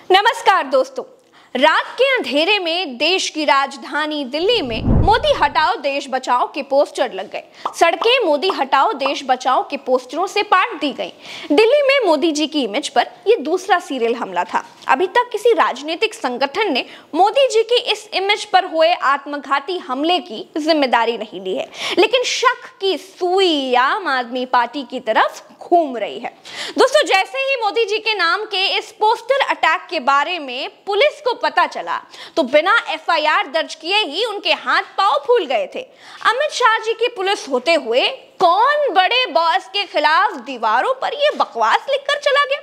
नमस्कार दोस्तों, रात के अंधेरे में देश की राजधानी दिल्ली में मोदी हटाओ देश बचाओ के पोस्टर लग गए। सड़कें मोदी हटाओ देश बचाओ के पोस्टरों से पाट दी गईं। दिल्ली में मोदी जी की इमेज पर यह दूसरा सीरियल हमला था। अभी तक किसी राजनीतिक संगठन ने मोदी जी की इस इमेज पर हुए आत्मघाती हमले की जिम्मेदारी नहीं ली है, लेकिन शक की सुई आम आदमी पार्टी की तरफ घूम रही है। दोस्तों, जैसे ही मोदी जी के नाम के इस पोस्टर अटैक के बारे में पुलिस को पता चला तो बिना एफआईआर दर्ज किए ही उनके हाथ पांव फूल गए थे। अमित शाह जी की पुलिस होते हुए कौन बड़े बॉस के खिलाफ दीवारों पर ये बकवास लिखकर चला गया।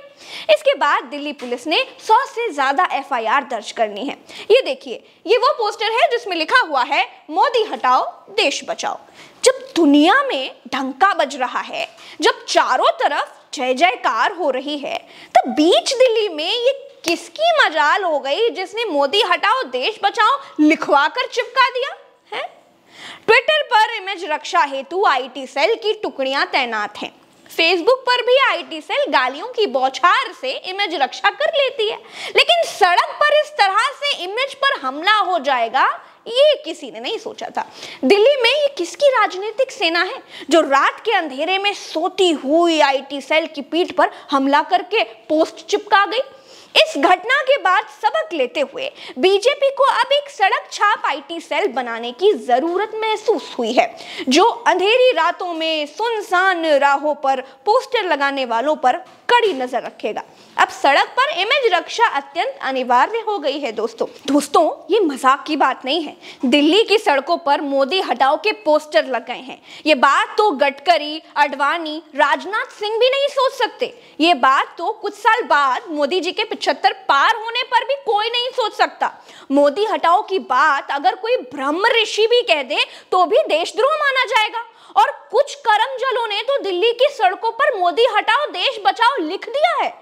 इसके बाद दिल्ली पुलिस ने 100 से ज्यादा एफआईआर दर्ज करनी है। ये देखिए, ये वो पोस्टर है जिसमें लिखा हुआ है मोदी हटाओ देश बचाओ। जब दुनिया में डंका बज रहा है, जब चारों तरफ जय जयकार हो रही है, तब बीच दिल्ली में ये किसकी मजाल हो गई जिसने मोदी हटाओ देश बचाओ लिखवा कर चिपका दिया है। ट्विटर पर इमेज रक्षा हेतु आईटी सेल की टुकड़ियां तैनात हैं। फेसबुक पर भी आईटी सेल गालियों की बौछार से इमेज रक्षा कर लेती है, लेकिन सड़क पर इस तरह से इमेज पर हमला हो जाएगा ये किसी ने नहीं सोचा था। दिल्ली में ये किसकी राजनीतिक सेना है जो रात के अंधेरे में सोती हुई आईटी सेल की पीठ पर हमला करके पोस्ट चिपका गई। इस घटना के बाद सबक लेते हुए बीजेपी को अब एक सड़क छाप आईटी सेल बनाने की जरूरत महसूस हुई है, जो अंधेरी रातों में सुनसान राहों पर पोस्टर लगाने वालों पर कड़ी नजर रखेगा। अब सड़क पर इमेज रक्षा अत्यंत अनिवार्य हो गई है। दोस्तों, ये मजाक की बात नहीं है। दिल्ली की सड़कों पर मोदी हटाओ के पोस्टर लग गए हैं। ये बात तो गडकरी, आडवाणी, राजनाथ सिंह भी नहीं सोच सकते। ये बात तो कुछ साल बाद मोदी जी के 75 पार होने पर भी कोई नहीं सोच सकता। मोदी हटाओ की बात अगर कोई ब्रह्म ऋषि भी कह दे तो भी देशद्रोह माना जाएगा। और कुछ करमजलों ने तो दिल्ली की सड़कों पर मोदी हटाओ देश बचाओ लिख दिया है।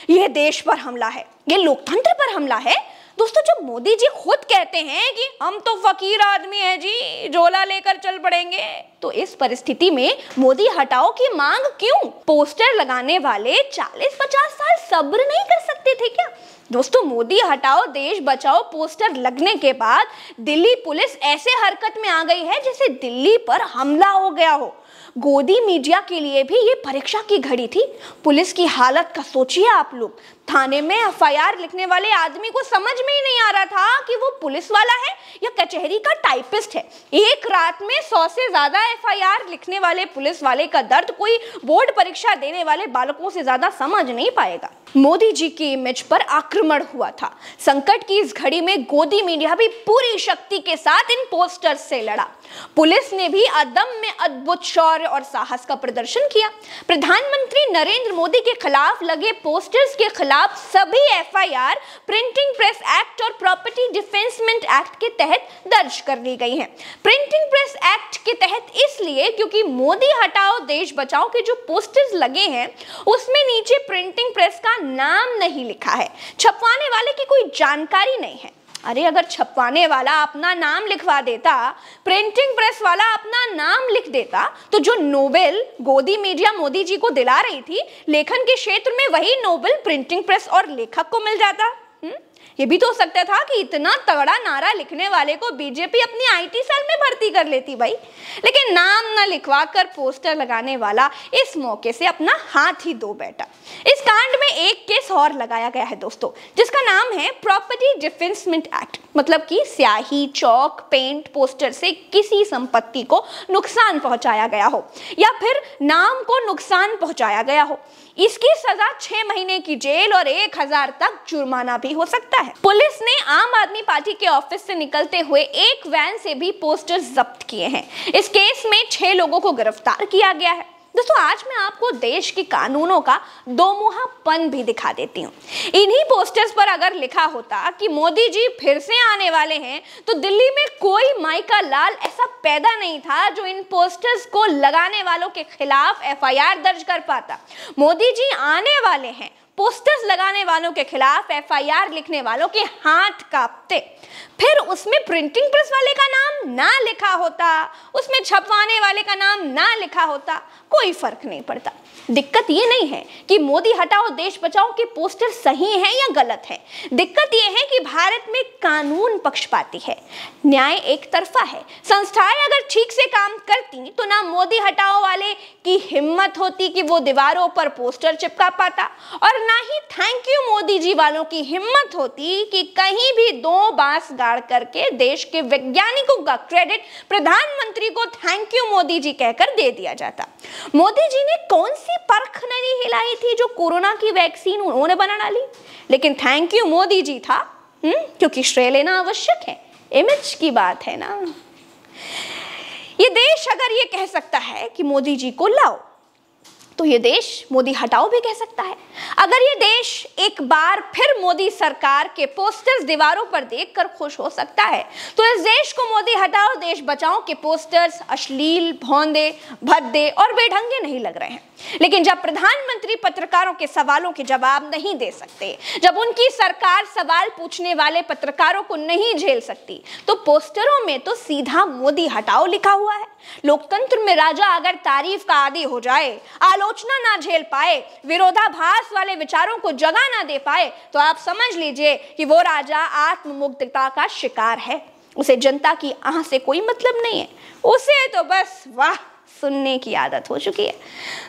यह देश पर हमला है, यह लोकतंत्र पर हमला है। दोस्तों, जब मोदी जी खुद कहते हैं कि हम तो फकीर आदमी हैं जी, झोला लेकर चल पड़ेंगे, तो इस परिस्थिति में मोदी हटाओ की मांग क्यों? पोस्टर लगाने वाले 40-50 साल सब्र नहीं कर सकते थे क्या? दोस्तों, मोदी हटाओ देश बचाओ पोस्टर लगने के बाद दिल्ली पुलिस ऐसे हरकत में आ गई है जैसे दिल्ली पर हमला हो गया हो। गोदी मीडिया के लिए भी ये परीक्षा की घड़ी थी। पुलिस की हालत का सोचिए आप लोग। थाने में एफआईआर लिखने वाले आदमी को समझ में ही नहीं आ रहा था कि वो पुलिस वाला है या कचहरी का टाइपिस्ट है। एक रात में 100 से ज्यादा एफआईआर लिखने वाले पुलिस वाले का दर्द कोई बोर्ड परीक्षा देने वाले बालकों से ज्यादा समझ नहीं पाएगा। मोदी जी की इमेज पर आक्रमण हुआ था। संकट की इस घड़ी में गोदी मीडिया भी पूरी शक्ति के साथ इन पोस्टर्स से लड़ा। पुलिस ने भी अदम्य अद्भुत शौर्य और साहस का प्रदर्शन किया। प्रधानमंत्री नरेंद्र मोदी के खिलाफ लगे पोस्टर्स के खिलाफ सभी एफआईआर प्रिंटिंग प्रेस एक्ट और प्रॉपर्टी डिफेंसमेंट एक्ट के तहत दर्ज कर ली गई हैं। प्रिंटिंग प्रेस एक्ट के तहत इसलिए क्योंकि मोदी हटाओ देश बचाओ के जो पोस्टर्स लगे हैं उसमें नीचे प्रिंटिंग प्रेस का नाम नहीं लिखा है, छपवाने वाले की कोई जानकारी नहीं है। अरे, अगर छपवाने वाला अपना नाम लिखवा देता, प्रिंटिंग प्रेस वाला अपना नाम लिख देता, तो जो नोबेल गोदी मीडिया मोदी जी को दिला रही थी लेखन के क्षेत्र में, वही नोबेल प्रिंटिंग प्रेस और लेखक को मिल जाता। ये भी तो हो सकता था कि इतना तगड़ा नारा लिखने वाले को बीजेपी अपनी आईटी सेल में भर्ती कर लेती भाई, लेकिन नाम न लिखवा कर पोस्टर लगाने वाला इस मौके से अपना हाथ ही धो बैठा। इस कांड में एक केस और लगाया गया है दोस्तों, जिसका नाम है प्रॉपर्टी डिफेंसमेंट एक्ट। मतलब कि स्याही, चौक, पेंट, पोस्टर से किसी संपत्ति को नुकसान पहुंचाया गया हो या फिर नाम को नुकसान पहुंचाया गया हो, इसकी सजा 6 महीने की जेल और 1000 तक जुर्माना भी हो सकता है। पुलिस ने आम आदमी पार्टी के ऑफिस से निकलते हुए एक वैन से भी पोस्टर जब्त किए हैं। इस केस में 6 लोगों को गिरफ्तार किया गया है। दोस्तों, आज मैं आपको देश के कानूनों का दोमुहापन भी दिखा देती हूँ। इन्हीं पोस्टर्स पर अगर लिखा होता कि मोदी जी फिर से आने वाले हैं, तो दिल्ली में कोई माइका लाल ऐसा पैदा नहीं था जो इन पोस्टर्स को लगाने वालों के खिलाफ एफआईआर दर्ज कर पाता। मोदी जी आने वाले हैं, पोस्टर्स लगाने वालों के खिलाफ एफआईआर लिखने वालों के हाथ कांपते। फिर उसमें प्रिंटिंग प्रेस वाले का नाम ना लिखा होता, उसमें छपवाने वाले का नाम ना लिखा होता, कोई फर्क नहीं पड़ता। दिक्कत ये नहीं है कि मोदी हटाओ देश बचाओ के पोस्टर सही हैं या गलत है। दिक्कत ये है कि भारत में कानून पक्षपाती है, न्याय एक तरफा है। संस्थाएं अगर ठीक से काम करती तो ना मोदी हटाओ वाले की हिम्मत होती कि वो दीवारों पर पोस्टर चिपका पाता, और ना ही थैंक यू मोदी जी वालों की हिम्मत होती कि कहीं भी दो बांस गाड़ करके देश के वैज्ञानिकों का क्रेडिट प्रधानमंत्री को थैंक यू मोदी जी कहकर दे दिया जाता। मोदी जी ने कौन सी परख नहीं हिलाई थी जो कोरोना की वैक्सीन उन्होंने बना डाली, लेकिन थैंक यू मोदी जी था, क्योंकि श्रेय लेना आवश्यक है, इमेज की बात है ना। ये देश अगर ये कह सकता है कि मोदी जी को लाओ, तो ये देश मोदी हटाओ भी कह सकता है। अगर ये देश एक बार फिर मोदी सरकार के पोस्टर्स दीवारों पर देखकर खुश हो सकता है, तो इस देश को मोदी हटाओ देश बचाओ के पोस्टर्स अश्लील, भौंदे, भद्दे और बेढंगे नहीं लग रहे हैं। लेकिन जब प्रधानमंत्री पत्रकारों के सवालों के जवाब नहीं दे सकते, जब उनकी सरकार सवाल पूछने वाले पत्रकारों को नहीं झेल सकती, तो पोस्टरों में तो सीधा मोदी हटाओ लिखा हुआ है। लोकतंत्र में राजा अगर तारीफ का आदी हो जाए, आलोचना ना झेल पाए, विरोधाभास वाले विचारों को जगह ना दे पाए, तो आप समझ लीजिए कि वो राजा आत्ममुग्धता का शिकार है। उसे जनता की आह से कोई मतलब नहीं है, उसे तो बस वाह सुनने की आदत हो चुकी है।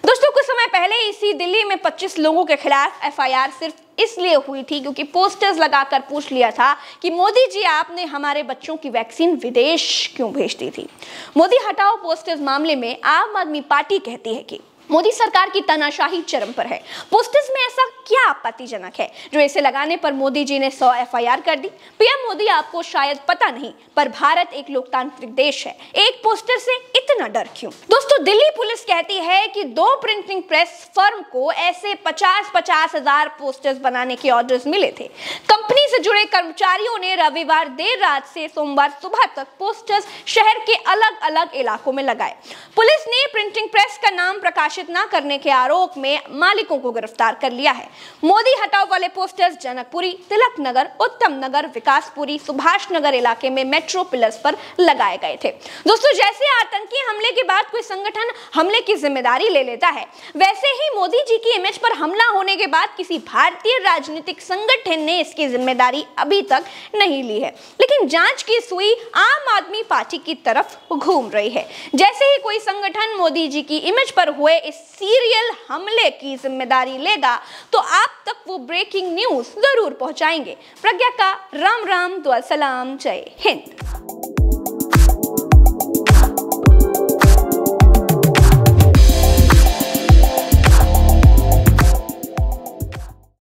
दोस्तों, कुछ समय पहले इसी दिल्ली में 25 लोगों के खिलाफ एफआईआर सिर्फ इसलिए हुई थी क्योंकि पोस्टर्स लगाकर पूछ लिया था कि मोदी जी आपने हमारे बच्चों की वैक्सीन विदेश क्यों भेज दी थी। मोदी हटाओ पोस्टर्स मामले में आम आदमी पार्टी कहती है कि मोदी सरकार की तानाशाही चरम पर है। पोस्टर्स में ऐसा क्या आपत्तिजनक है जो इसे लगाने पर मोदी जी ने 100 एफआईआर कर दी? पीएम मोदी, आपको शायद पता नहीं, पर भारत एक लोकतांत्रिक देश है, एक पोस्टर से इतना डर क्यों? दोस्तों, दिल्ली पुलिस कहती है कि 2 प्रिंटिंग प्रेस फर्म को ऐसे 50-50 हजार पोस्टर्स बनाने के ऑर्डर्स मिले थे। कंपनी से जुड़े कर्मचारियों ने रविवार देर रात से सोमवार सुबह तक पोस्टर्स शहर के अलग अलग इलाकों में लगाए। पुलिस ने प्रिंटिंग प्रेस का नाम प्रकाशित न करने के आरोप में मालिकों को गिरफ्तार कर लिया है। मोदी हटाओ वाले पोस्टर्स जनकपुरी, तिलक नगर, उत्तम नगर, विकासपुरी, सुभाष नगर इलाके में मेट्रो पिलर्स पर लगाए गए थे। दोस्तों, जैसे आतंकी हमले के बाद कोई संगठन हमले की जिम्मेदारी ले लेता है, वैसे ही मोदी जी की इमेज पर हमला होने के बाद किसी भारतीय राजनीतिक संगठन ने इसकी जिम्मेदारी अभी तक नहीं ली है। लेकिन जांच की सुई आम आदमी पार्टी की तरफ घूम रही है। जैसे ही कोई संगठन मोदी जी की इमेज पर हुए इस सीरियल हमले की जिम्मेदारी लेगा, तो आप तक वो ब्रेकिंग न्यूज जरूर पहुंचाएंगे। प्रज्ञा का राम राम, दुआ सलाम, जय हिंद।